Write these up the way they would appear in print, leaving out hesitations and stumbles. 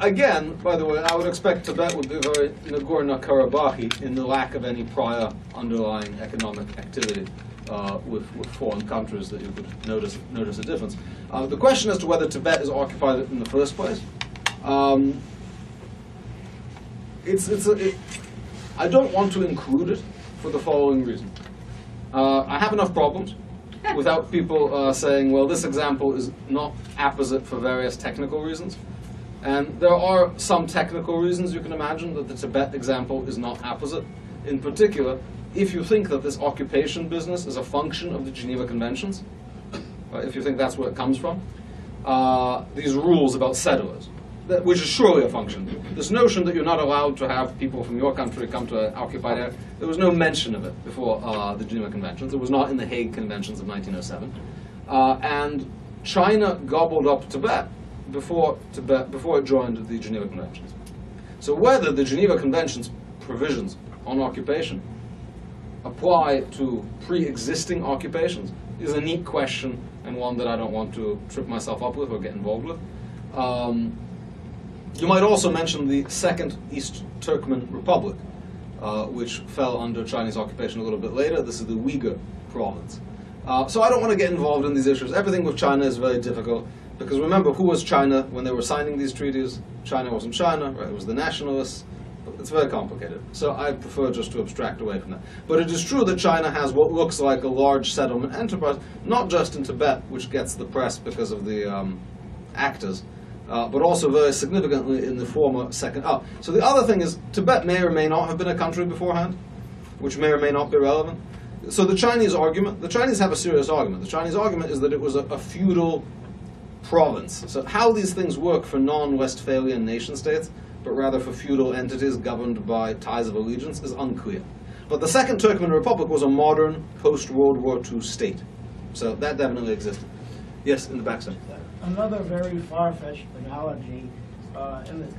Again, by the way, I would expect Tibet would be very Nagorno-Karabahi in the lack of any prior underlying economic activity with foreign countries that you could notice a difference. The question as to whether Tibet is occupied in the first place, I don't want to include it for the following reason. I have enough problems without people saying, well, this example is not apposite for various technical reasons. And there are some technical reasons you can imagine that the Tibet example is not apposite. In particular, if you think that this occupation business is a function of the Geneva Conventions, if you think that's where it comes from, these rules about settlers, which is surely a function. This notion that you're not allowed to have people from your country come to an occupied area, there was no mention of it before the Geneva Conventions. It was not in the Hague Conventions of 1907. And China gobbled up Tibet before it joined the Geneva Conventions. So whether the Geneva Conventions provisions on occupation apply to pre-existing occupations is a neat question, and one that I don't want to trip myself up with or get involved with. You might also mention the Second East Turkmen Republic, which fell under Chinese occupation a little bit later. This is the Uyghur province. So I don't want to get involved in these issues. Everything with China is very difficult, because remember, who was China when they were signing these treaties? China wasn't China, right? It was the nationalists. It's very complicated. So I prefer just to abstract away from that. But it is true that China has what looks like a large settlement enterprise, not just in Tibet, which gets the press because of the actors, but also very significantly in the former second. So the other thing is, Tibet may or may not have been a country beforehand, which may or may not be relevant. So the Chinese have a serious argument. The Chinese argument is that it was a feudal province. So how these things work for non-Westphalian nation states, but rather for feudal entities governed by ties of allegiance, is unclear. But the Second Turkmen Republic was a modern, post-World War II state. So that definitely existed. Yes, in the back side. Another very far-fetched analogy,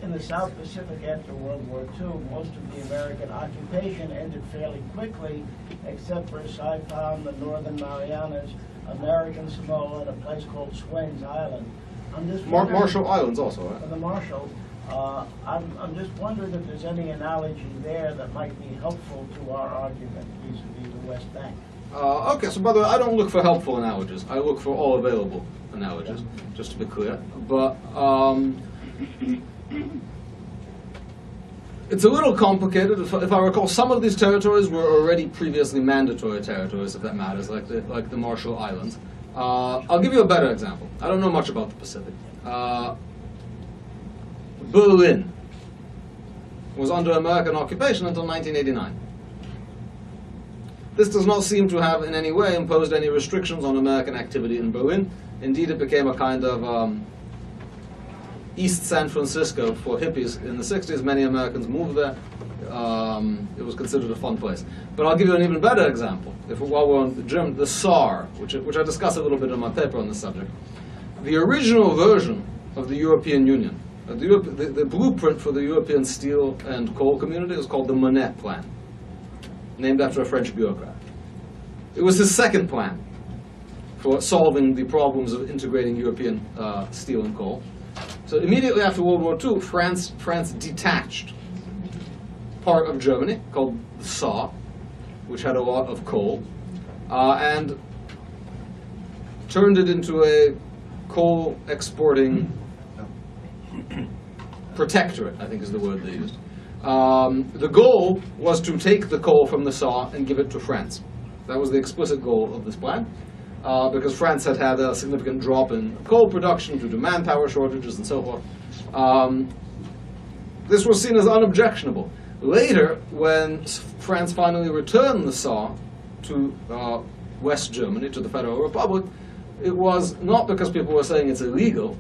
in the South Pacific after World War II, most of the American occupation ended fairly quickly, except for Saipan, the Northern Marianas, American Samoa, and a place called Swains Island. I'm just Marshall Islands also, right? For the Marshall. I'm just wondering if there's any analogy there that might be helpful to our argument vis-a-vis the West Bank. Okay, so by the way, I don't look for helpful analogies. I look for all available analogies, just to be clear. But it's a little complicated. If I recall, some of these territories were already previously mandatory territories, if that matters, like the Marshall Islands. I'll give you a better example. I don't know much about the Pacific. Berlin was under American occupation until 1989. This does not seem to have in any way imposed any restrictions on American activity in Berlin. Indeed, it became a kind of East San Francisco for hippies in the 60s. Many Americans moved there. It was considered a fun place. But I'll give you an even better example. While we're on the SAR, which I discuss a little bit in my paper on this subject. The original version of the European Union, the blueprint for the European steel and coal community, is called the Monet Plan, named after a French bureaucrat. It was his second plan for solving the problems of integrating European steel and coal. So immediately after World War II, France detached part of Germany, called the Saar, which had a lot of coal, and turned it into a coal exporting protectorate, I think is the word they used. The goal was to take the coal from the Saar and give it to France. That was the explicit goal of this plan, because France had had a significant drop in coal production due to manpower shortages and so forth. This was seen as unobjectionable. Later, when France finally returned the Saar to West Germany, to the Federal Republic, it was not because people were saying it's illegal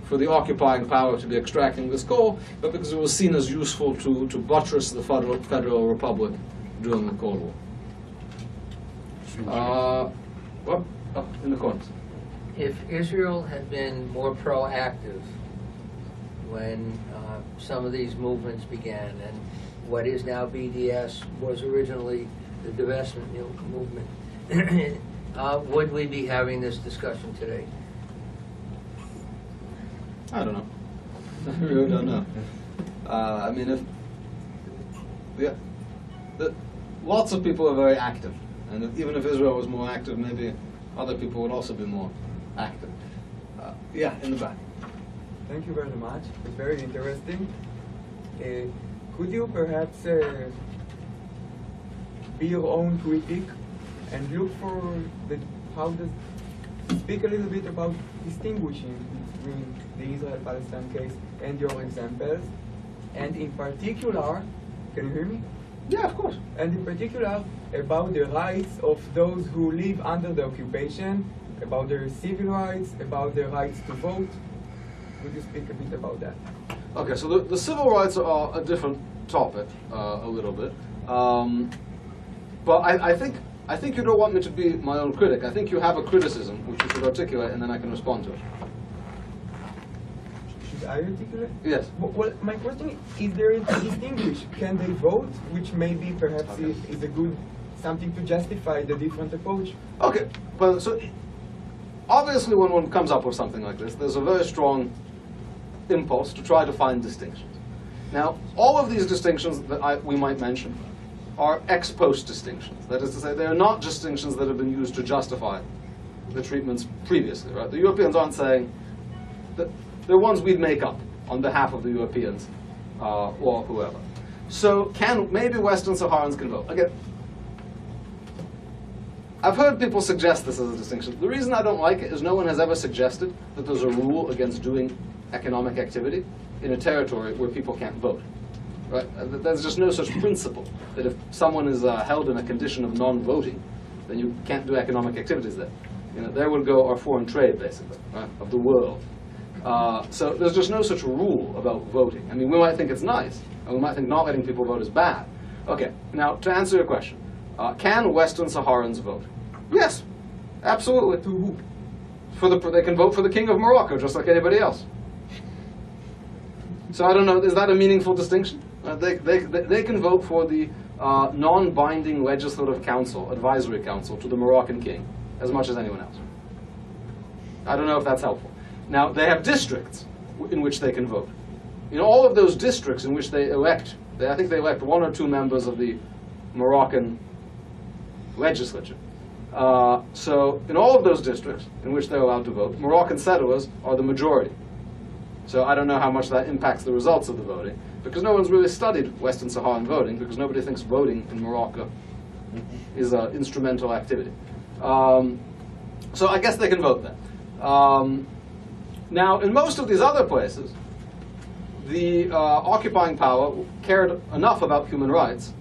for the occupying power to be extracting this coal, but because it was seen as useful to buttress the Federal Republic during the Cold War. Well, in the corners. If Israel had been more proactive when some of these movements began, and what is now BDS was originally the divestment movement, would we be having this discussion today? I don't know. I really don't know. I mean, lots of people are very active, and even if Israel was more active, maybe other people would also be more active. Yeah, in the back. Thank you very much. It's very interesting. Could you perhaps be your own critic and look for speak a little bit about distinguishing between the Israel-Palestine case and your examples, and in particular, can you hear me? Yeah, of course. And in particular, about the rights of those who live under the occupation, about their civil rights, about their rights to vote. Would you speak a bit about that? Okay, so the civil rights are a different topic, a little bit. But I think you don't want me to be my own critic. I think you have a criticism which you should articulate, and then I can respond to it. Should I articulate? Yes. Well, my question is there a distinguish? Can they vote, which maybe perhaps is a good something to justify the different approach? Okay, well, so obviously when one comes up with something like this, there's a very strong impulse to try to find distinctions. Now, all of these distinctions that we might mention are ex post distinctions. That is to say, they are not distinctions that have been used to justify the treatments previously. Right? The Europeans aren't saying that they're ones we'd make up on behalf of the Europeans or whoever. So maybe Western Saharans can vote. Again, I've heard people suggest this as a distinction. The reason I don't like it is no one has ever suggested that there's a rule against doing economic activity in a territory where people can't vote. Right? There's just no such principle that if someone is held in a condition of non-voting, then you can't do economic activities there. There would go our foreign trade, basically, right, of the world. So there's just no such rule about voting. I mean, we might think it's nice, and we might think not letting people vote is bad. Okay, now to answer your question, can Western Saharans vote? Yes, absolutely. To who? They can vote for the King of Morocco, just like anybody else. So I don't know, is that a meaningful distinction? They can vote for the non-binding legislative council, advisory council, to the Moroccan king, as much as anyone else. I don't know if that's helpful. Now, they have districts in which they can vote. In all of those districts in which they elect, I think they elect 1 or 2 members of the Moroccan legislature. So in all of those districts in which they're allowed to vote, Moroccan settlers are the majority. So I don't know how much that impacts the results of the voting, because no one's really studied Western Saharan voting, because nobody thinks voting in Morocco is an instrumental activity. So I guess they can vote then. Now, in most of these other places, the occupying power cared enough about human rights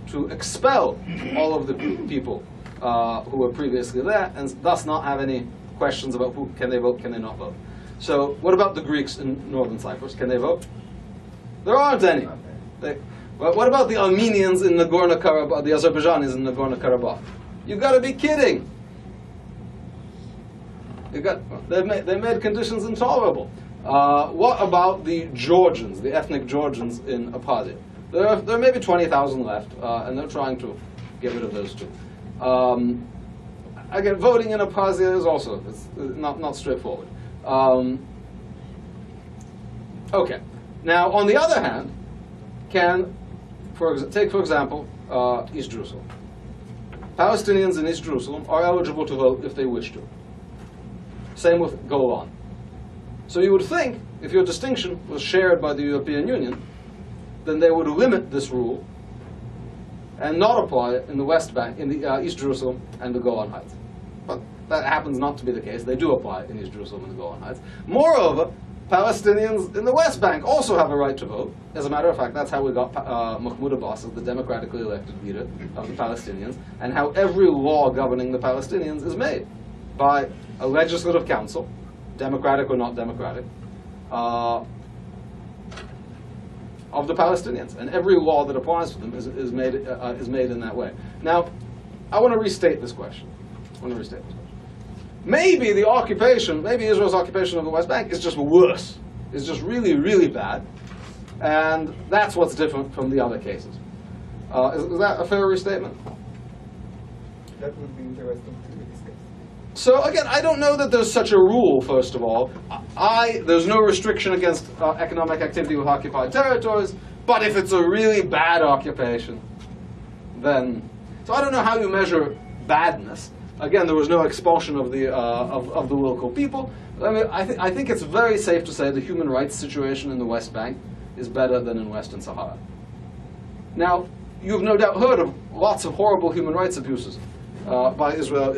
to expel all of the people who were previously there, and thus not have any questions about who can they vote, can they not vote. So what about the Greeks in northern Cyprus? Can they vote? There aren't any. What about the Armenians in Nagorno-Karabakh, the Azerbaijanis in Nagorno-Karabakh? You've got to be kidding. They made conditions intolerable. What about the Georgians, the ethnic Georgians in Abkhazia? There are maybe 20,000 left, and they're trying to get rid of those too. Again, voting in Abkhazia is also not straightforward. Okay. Now, on the other hand, take for example East Jerusalem. Palestinians in East Jerusalem are eligible to vote if they wish to. Same with Golan. So you would think, if your distinction was shared by the European Union, then they would limit this rule and not apply it in the West Bank, in the East Jerusalem and the Golan Heights. But that happens not to be the case. They do apply it in East Jerusalem and the Golan Heights. Moreover, Palestinians in the West Bank also have a right to vote. As a matter of fact, that's how we got Mahmoud Abbas as the democratically elected leader of the Palestinians, and how every law governing the Palestinians is made by a legislative council, democratic or not democratic, of the Palestinians. And every law that applies to them is made in that way. Now, I want to restate this question. Maybe Israel's occupation of the West Bank is just worse. It's just really, really bad. And that's what's different from the other cases. Is that a fair restatement? That would be interesting to discuss. So again, I don't know that there's such a rule, first of all. There's no restriction against economic activity with occupied territories, but if it's a really bad occupation, then... So I don't know how you measure badness. Again, there was no expulsion of the local people. I mean, I think it's very safe to say the human rights situation in the West Bank is better than in Western Sahara. Now, you've no doubt heard of lots of horrible human rights abuses by Israel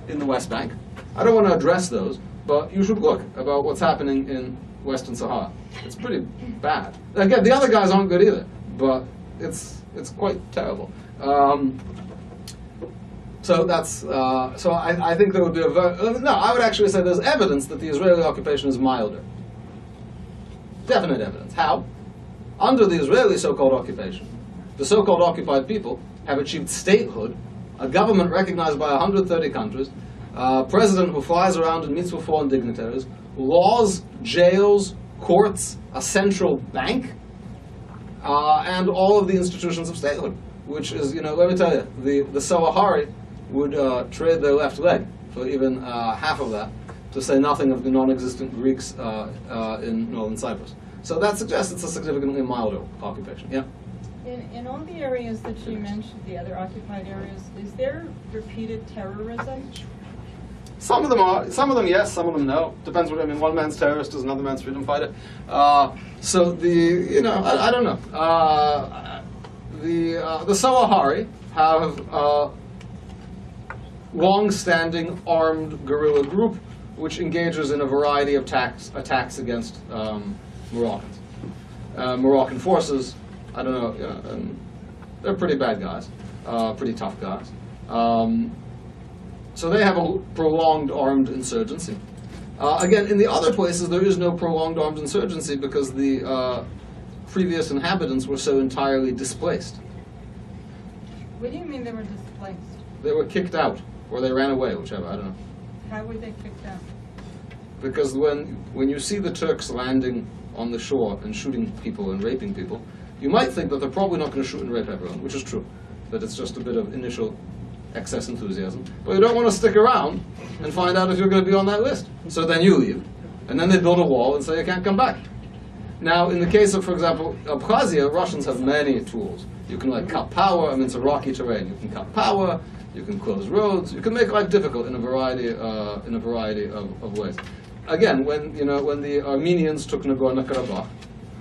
in the West Bank. I don't want to address those, but you should look about what's happening in Western Sahara. It's pretty bad. Again, the other guys aren't good either, but it's quite terrible. So that's so I think there would be a no. I would actually say there's evidence that the Israeli occupation is milder. Definite evidence. How? Under the Israeli so-called occupation, the so-called occupied people have achieved statehood, a government recognized by 130 countries, a president who flies around and meets with foreign dignitaries, laws, jails, courts, a central bank, and all of the institutions of statehood. Which is, let me tell you, the Sawahari would trade their left leg for even half of that, to say nothing of the non-existent Greeks in northern Cyprus. So that suggests it's a significantly milder occupation. Yeah. In all the areas that you mentioned, the other occupied areas, is there repeated terrorism? Some of them are. Some of them yes. Some of them no. Depends what I mean. One man's terrorist is another man's freedom fighter. So I don't know. The Sawahari have a long-standing armed guerrilla group which engages in a variety of attacks against Moroccans. Moroccan forces, I don't know, they're pretty bad guys, pretty tough guys. So they have a prolonged armed insurgency. Again, in the other places there is no prolonged armed insurgency because the previous inhabitants were so entirely displaced. What do you mean they were displaced? They were kicked out, or they ran away, whichever, I don't know. How were they kicked out? Because when you see the Turks landing on the shore and shooting people and raping people, you might think that they're probably not going to shoot and rape everyone, which is true. That it's just a bit of initial excess enthusiasm. But you don't want to stick around and find out if you're going to be on that list. So then you leave. And then they build a wall and say you can't come back. Now, in the case of, for example, Abkhazia, Russians have many tools. You can cut power. I mean, it's a rocky terrain. You can cut power. You can close roads. You can make life difficult in a variety of ways. Again, when the Armenians took Nagorno-Karabakh,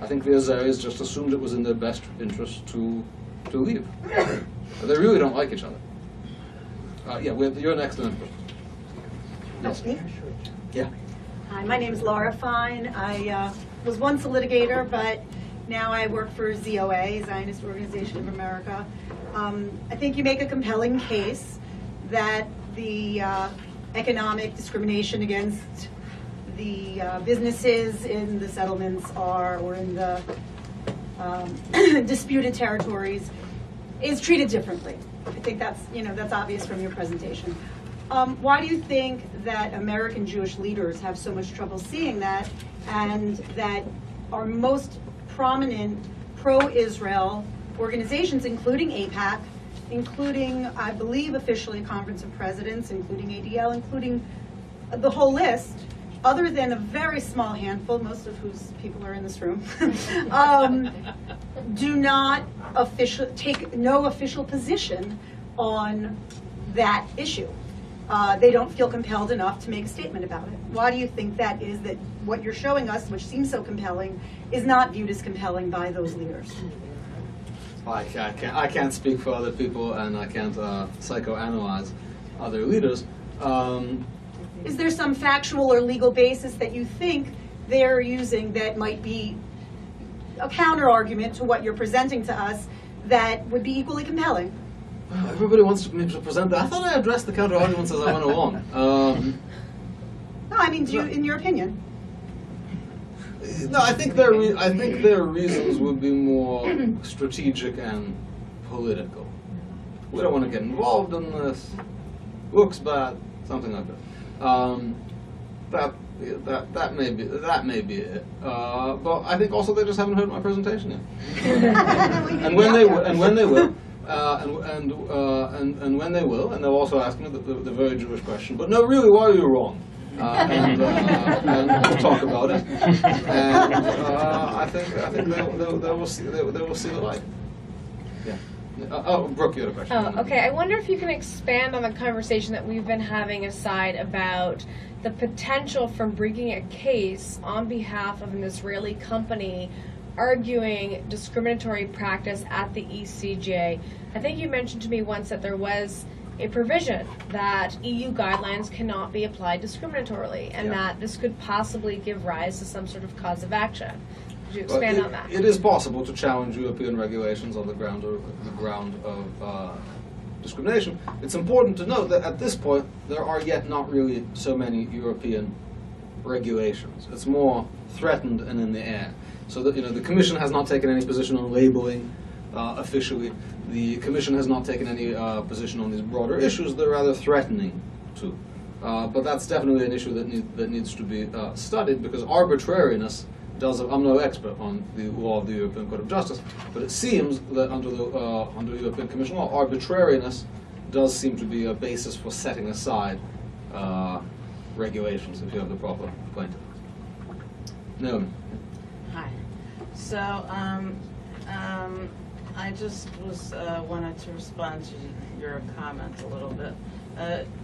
I think the Azeris just assumed it was in their best interest to leave. They really don't like each other. You're next. Yes. Yeah. Hi, my name is Laura Fine. I was once a litigator, but now I work for ZOA, Zionist Organization of America. I think you make a compelling case that the economic discrimination against the businesses in the settlements or in the disputed territories is treated differently. I think that's obvious from your presentation. Why do you think that American Jewish leaders have so much trouble seeing that, and that our most prominent pro-Israel organizations, including AIPAC, including, I believe, officially a Conference of Presidents, including ADL, including the whole list, other than a very small handful, most of whose people are in this room, do not take no official position on that issue. They don't feel compelled enough to make a statement about it. Why do you think that is, that what you're showing us, which seems so compelling, is not viewed as compelling by those leaders? I can't speak for other people, and I can't psychoanalyze other leaders. Is there some factual or legal basis that you think they're using that might be a counter-argument to what you're presenting to us that would be equally compelling? Everybody wants me to present that. I thought I addressed the counter-arguments as I went along. No, I mean, in your opinion. No, I think their reasons would be more strategic and political. We don't want to get involved in this. Looks bad, something like that. That may be it. But I think also they just haven't heard my presentation yet. and when they will, and when they will, and they'll also ask me the very Jewish question. But no, really, why are you wrong? And we'll talk about it. And I think they will see the light. Yeah. Brooke, you had a question. Oh, okay. I wonder if you can expand on the conversation that we've been having aside about the potential for bringing a case on behalf of an Israeli company arguing discriminatory practice at the ECJ. I think you mentioned to me once that there was a provision that EU guidelines cannot be applied discriminatorily, and that this could possibly give rise to some sort of cause of action. Could you expand on that? It is possible to challenge European regulations on the ground of discrimination. It's important to note that at this point there are yet not really so many European regulations. It's more threatened and in the air. So that the Commission has not taken any position on labeling officially. The Commission has not taken any position on these broader issues. They're rather threatening to. But that's definitely an issue that needs to be studied, because arbitrariness does. I'm no expert on the law of the European Court of Justice, but it seems that under European Commission law, arbitrariness does seem to be a basis for setting aside regulations if you have the proper plaintiff. No. Hi. So, I just wanted to respond to your comment a little bit.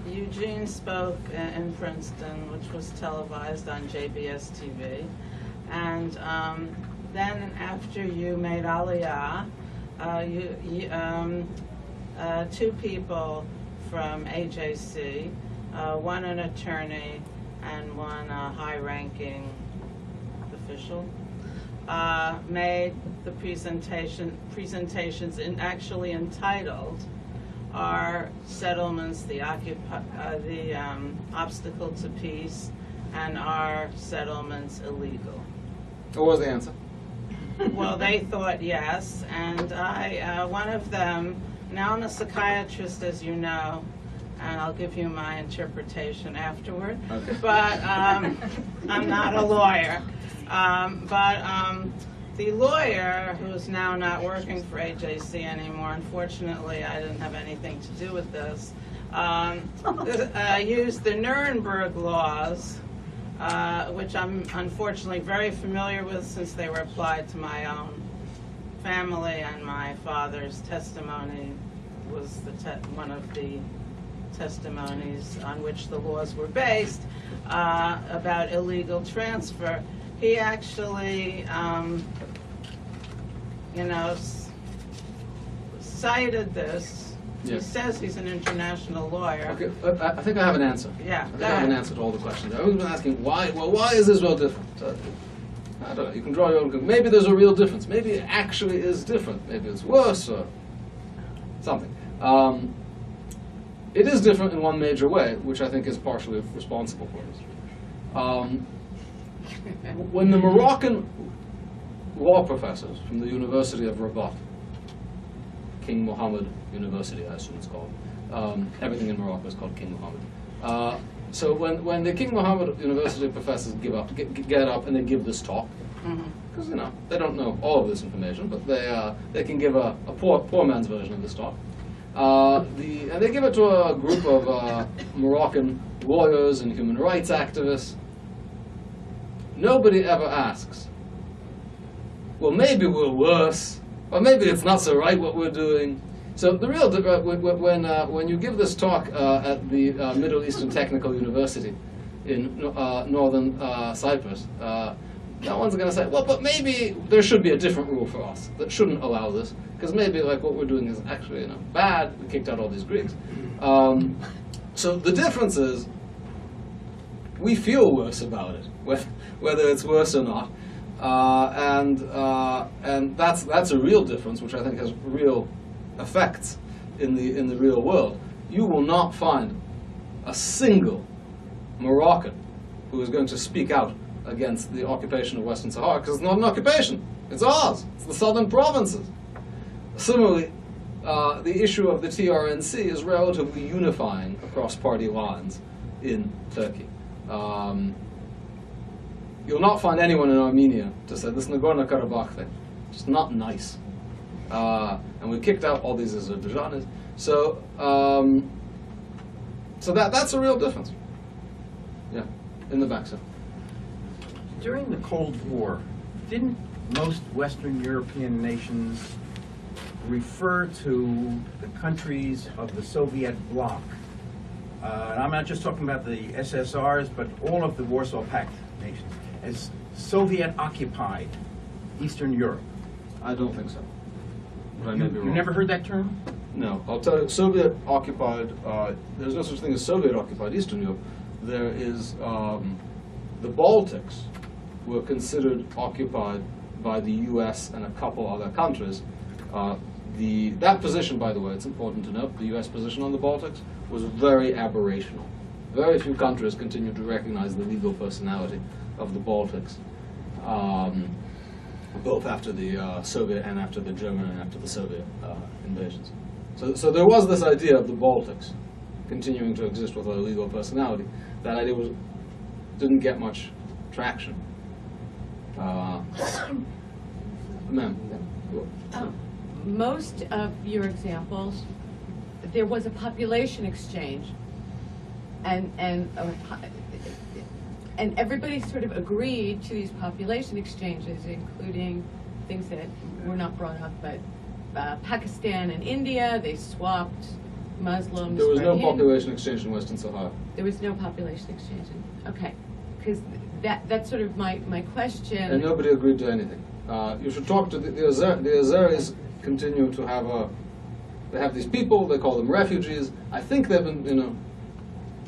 Eugene spoke in Princeton, which was televised on JBS TV, and then after you made Aliyah, two people from AJC, one an attorney and one a high-ranking official, made the presentations actually entitled "Are Settlements the Obstacle to Peace, and Are Settlements Illegal?" What was the answer? Well, they thought yes, and one of them, now I'm a psychiatrist, as you know, and I'll give you my interpretation afterward, okay. But I'm not a lawyer. The lawyer, who's now not working for AJC anymore, unfortunately I didn't have anything to do with this, used the Nuremberg laws, which I'm unfortunately very familiar with since they were applied to my own family, and my father's testimony was one of the testimonies on which the laws were based, about illegal transfer. He actually, cited this. Yes. He says he's an international lawyer. Okay, I think I have an answer. Yeah, I have an answer to all the questions. I've been asking why. Well, why is Israel different? I don't know. You can draw your own conclusion. Maybe there's a real difference. Maybe it actually is different. Maybe it's worse or something. It is different in one major way, which I think is partially responsible for this. When the Moroccan law professors from the University of Rabat, King Mohammed University, I assume it's called. Everything in Morocco is called King Mohammed. So when the King Mohammed University professors get up and they give this talk, because they don't know all of this information, but they can give a poor man's version of this talk. And they give it to a group of Moroccan lawyers and human rights activists. Nobody ever asks, well, maybe we're worse, or maybe it's not so right what we're doing. So the real when you give this talk at the Middle Eastern Technical University in northern Cyprus, no one's going to say, well, but maybe there should be a different rule for us that shouldn't allow this, because maybe like what we're doing is actually bad. We kicked out all these Greeks. So the difference is we feel worse about it, whether it's worse or not, and that's a real difference, which I think has real effects in the real world. You will not find a single Moroccan who is going to speak out against the occupation of Western Sahara, because it's not an occupation. It's ours. It's the southern provinces. Similarly, the issue of the TRNC is relatively unifying across party lines in Turkey. You'll not find anyone in Armenia to say this Nagorno-Karabakh thing. It's not nice. and we kicked out all these Azerbaijanis. So, that's a real difference. Yeah, in the back, sir. During the Cold War, didn't most Western European nations refer to the countries of the Soviet bloc? And I'm not just talking about the SSRs, but all of the Warsaw Pact nations, as Soviet-occupied Eastern Europe. I don't think so. But I may be You wrong. never heard that term? No, I'll tell you, Soviet-occupied, there's no such thing as Soviet-occupied Eastern Europe. There is, the Baltics were considered occupied by the US and a couple other countries. That position, by the way, it's important to note, the US position on the Baltics was very aberrational. Very few countries continue to recognize the legal personality of the Baltics, both after the Soviet and after the German and after the Soviet invasions. So there was this idea of the Baltics continuing to exist with a legal personality. That idea didn't get much traction. Ma'am. Most of your examples, there was a population exchange, and everybody sort of agreed to these population exchanges, including things that were not brought up, but Pakistan and India, they swapped Muslims. There was for no Hindus. population exchange in Western Sahara. There was no population exchange. Okay, because that's sort of my question. And nobody agreed to anything. You should talk to the Azeris. Continue to have they have these people. They call them refugees. I think they've been,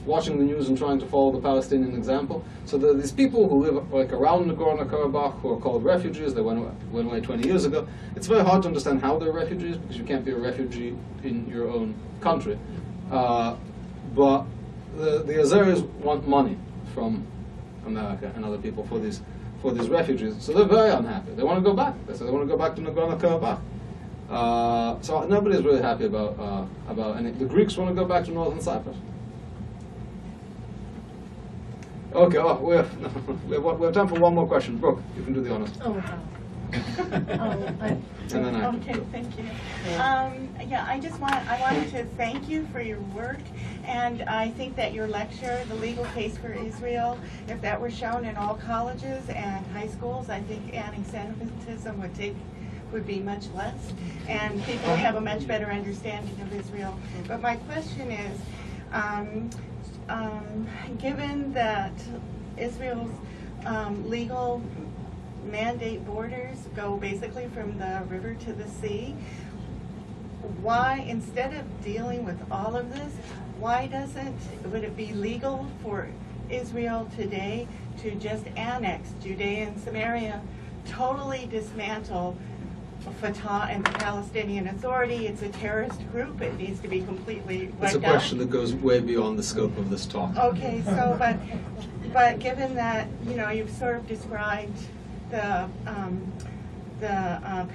watching the news and trying to follow the Palestinian example. So there are these people who live like around Nagorno-Karabakh who are called refugees. They went away 20 years ago. It's very hard to understand how they're refugees because you can't be a refugee in your own country. But the Azeris want money from America and other people for these refugees. So they're very unhappy. They want to go back. They say they want to go back to Nagorno-Karabakh. So nobody's really happy about any. The Greeks want to go back to northern Cyprus. Okay, we have time for one more question. Brooke, you can do the honors. Oh, wow. And then I. Okay, thank you. Yeah, I wanted to thank you for your work, and I think that your lecture, The Legal Case for Israel, if that were shown in all colleges and high schools, I think anti-Semitism would be much less, and people would have a much better understanding of Israel. But my question is, given that Israel's legal mandate borders go basically from the river to the sea, why, instead of dealing with all of this, would it be legal for Israel today to just annex Judea and Samaria, totally dismantle Fatah and the Palestinian Authority? It's a terrorist group. It needs to be completely wiped out. It's a question that goes way beyond the scope of this talk. Okay, so but given that you've sort of described the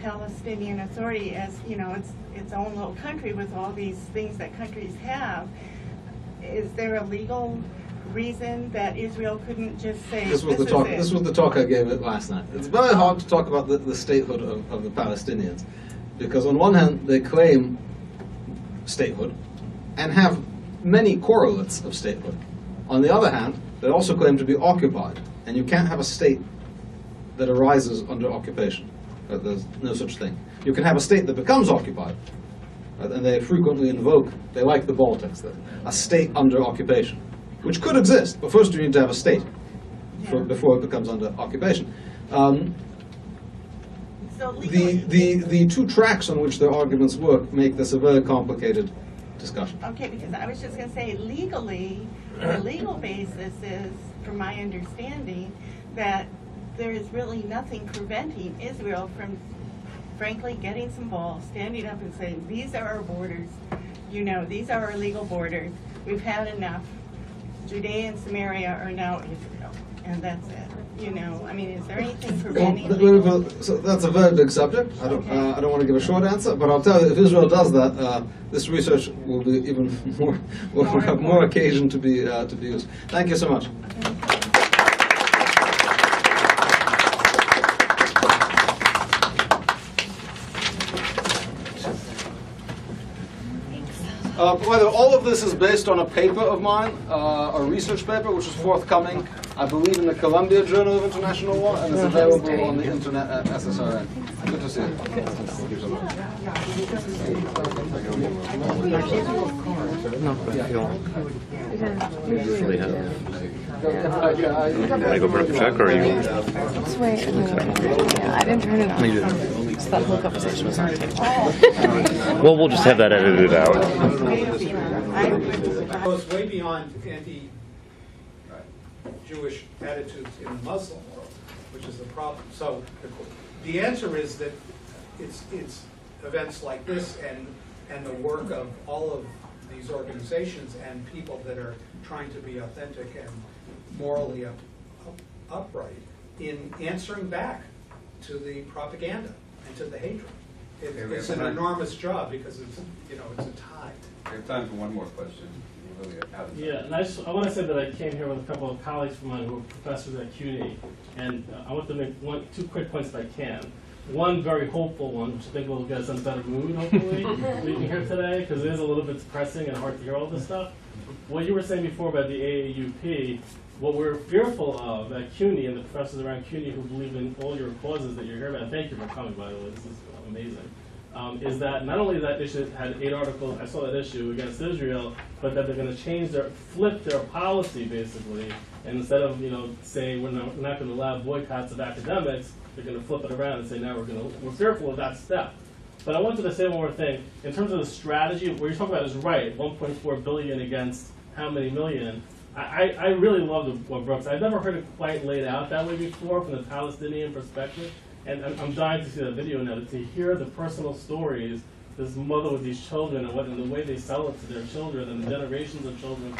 Palestinian Authority as its own little country with all these things that countries have, is there a legal reason that Israel couldn't just say this was the talk? This was the talk I gave it last night. It's very hard to talk about the statehood of the Palestinians, because on one hand they claim statehood and have many correlates of statehood. On the other hand, they also claim to be occupied, and you can't have a state that arises under occupation. There's no such thing. You can have a state that becomes occupied, and they frequently invoke. They like the Baltics, a state under occupation, which could exist, but first you need to have a state before it becomes under occupation. The two tracks on which their arguments work make this a very complicated discussion. Okay, because I was just going to say, legally, the legal basis is, from my understanding, that there is really nothing preventing Israel from, frankly, getting some balls, standing up and saying, these are our borders, these are our legal borders, we've had enough. Judea and Samaria are now Israel, and that's it. Is there anything preventing? So that's a very big subject. I don't want to give a short answer, but I'll tell you, if Israel does that, this research will be even more. Will have more occasion to be used. Thank you so much. By the way, all of this is based on a paper of mine, a research paper, which is forthcoming, I believe, in the Columbia Journal of International Law, and is available on the internet at SSRN. Good to see you. No, but I feel we usually have. Want to go print up a check, or are you? Let's wait. Yeah, I didn't turn it on. So that whole conversation was on tape. Well, we'll just have that edited out. It goes way beyond anti-Jewish attitudes in the Muslim world, which is the problem. So the answer is that it's events like this and the work of all of these organizations and people that are trying to be authentic and morally upright in answering back to the propaganda and to the hatred. It's an enormous job because it's it's a tide. We have time for one more question. Yeah, and I want to say that I came here with a couple of colleagues of mine who are professors at CUNY, and I want to make two quick points if I can. One very hopeful one, which I think will get us in a better mood, hopefully, leaving here today, because it is a little bit depressing and hard to hear all this stuff. What you were saying before about the AAUP, what we're fearful of at CUNY and the professors around CUNY who believe in all your causes that you're here about, thank you for coming, by the way, this is amazing, is that not only that issue had 8 articles, I saw that issue against Israel, but that they're going to flip their policy, basically, and instead of, saying we're not going to allow boycotts of academics, they're going to flip it around and say now we're fearful of that step. But I wanted to say one more thing. In terms of the strategy, what you're talking about is right, 1.4 billion against how many million. I really love what Brooks. I've never heard it quite laid out that way before from the Palestinian perspective. And I'm dying to see that video now, to hear the personal stories, this mother with these children and the way they sell it to their children and the generations of children.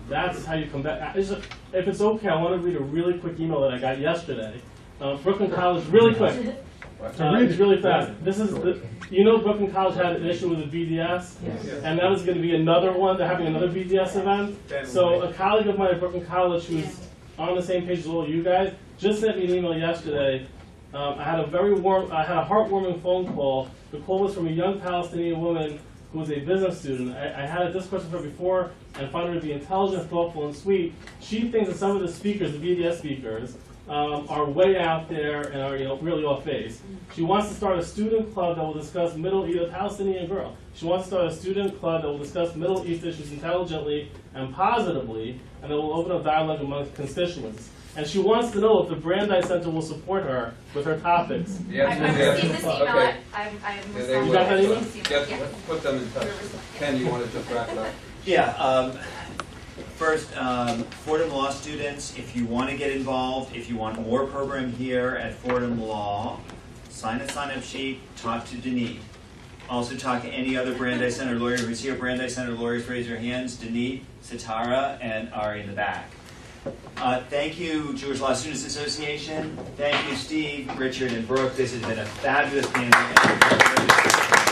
That's how you come back. If it's okay, I want to read a really quick email that I got yesterday. Brooklyn College, really quick. It's really fast. This is Brooklyn College had an issue with the BDS, and that was going to be another one. They're having another BDS event. So a colleague of mine at Brooklyn College, who's on the same page as all you guys, just sent me an email yesterday. I had a heartwarming phone call. The call was from a young Palestinian woman who was a business student. I had a discourse with her before and found her to be intelligent, thoughtful, and sweet. She thinks that some of the speakers, the BDS speakers, are way out there and are really off base. She wants to start a student club that will discuss Middle East, a Palestinian girl. She wants to start a student club that will discuss Middle East issues intelligently and positively, and that will open up dialogue among constituents. And she wants to know if the Brandeis Center will support her with her topics. Yes, I've received this email. Okay. I'm You got that email? Yes, put them in touch. Ken, you want to just wrap it up? Yeah. First, Fordham Law students, if you want to get involved, if you want more program here at Fordham Law, sign a sign-up sheet, talk to Denise. Also talk to any other Brandeis Center lawyer who's here. Brandeis Center lawyers, raise your hands. Denise, Sitara, and Ari in the back. Thank you, Jewish Law Students Association. Thank you, Steve, Richard, and Brooke. This has been a fabulous panel.